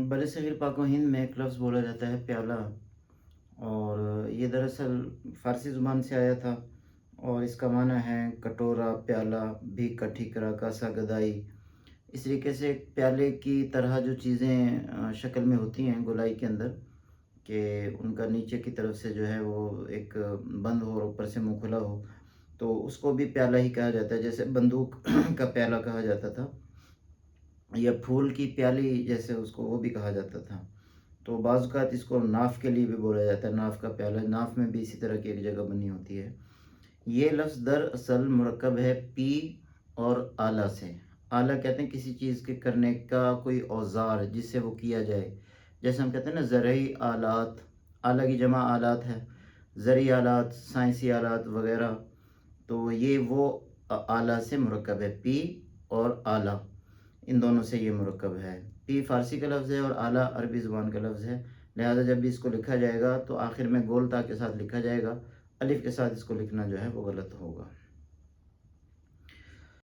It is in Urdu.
بر صغیر پاک و ہند میں ایک لفظ بولا جاتا ہے پیالہ، اور یہ دراصل فارسی زبان سے آیا تھا، اور اس کا معنی ہے کٹورا، پیالہ، بھی ٹھیکرا، کاسا، گدائی۔ اس طریقے سے ایک پیالے کی طرح جو چیزیں شکل میں ہوتی ہیں گولائی کے اندر، کہ ان کا نیچے کی طرف سے جو ہے وہ ایک بند ہو اور اوپر سے منہ کھلا ہو، تو اس کو بھی پیالہ ہی کہا جاتا ہے، جیسے بندوق کا پیالہ کہا جاتا تھا، یا پھول کی پیالی جیسے اس کو وہ بھی کہا جاتا تھا۔ تو بعض اوقات اس کو ناف کے لیے بھی بولا جاتا ہے، ناف کا پیالہ، ناف میں بھی اسی طرح کی ایک جگہ بنی ہوتی ہے۔ یہ لفظ دراصل مرکب ہے پی اور آلہ سے۔ آلہ کہتے ہیں کسی چیز کے کرنے کا کوئی اوزار جس سے وہ کیا جائے، جیسے ہم کہتے ہیں نا زرعی آلات، آلہ کی جمع آلات ہے، زرعی آلات، سائنسی آلات وغیرہ، تو یہ وہ آلہ سے مرکب ہے، پی اور آلہ، ان دونوں سے یہ مرکب ہے۔ پی فارسی کا لفظ ہے اور آلہ عربی زبان کا لفظ ہے، لہذا جب بھی اس کو لکھا جائے گا تو آخر میں گول تا کے ساتھ لکھا جائے گا، الف کے ساتھ اس کو لکھنا جو ہے وہ غلط ہوگا۔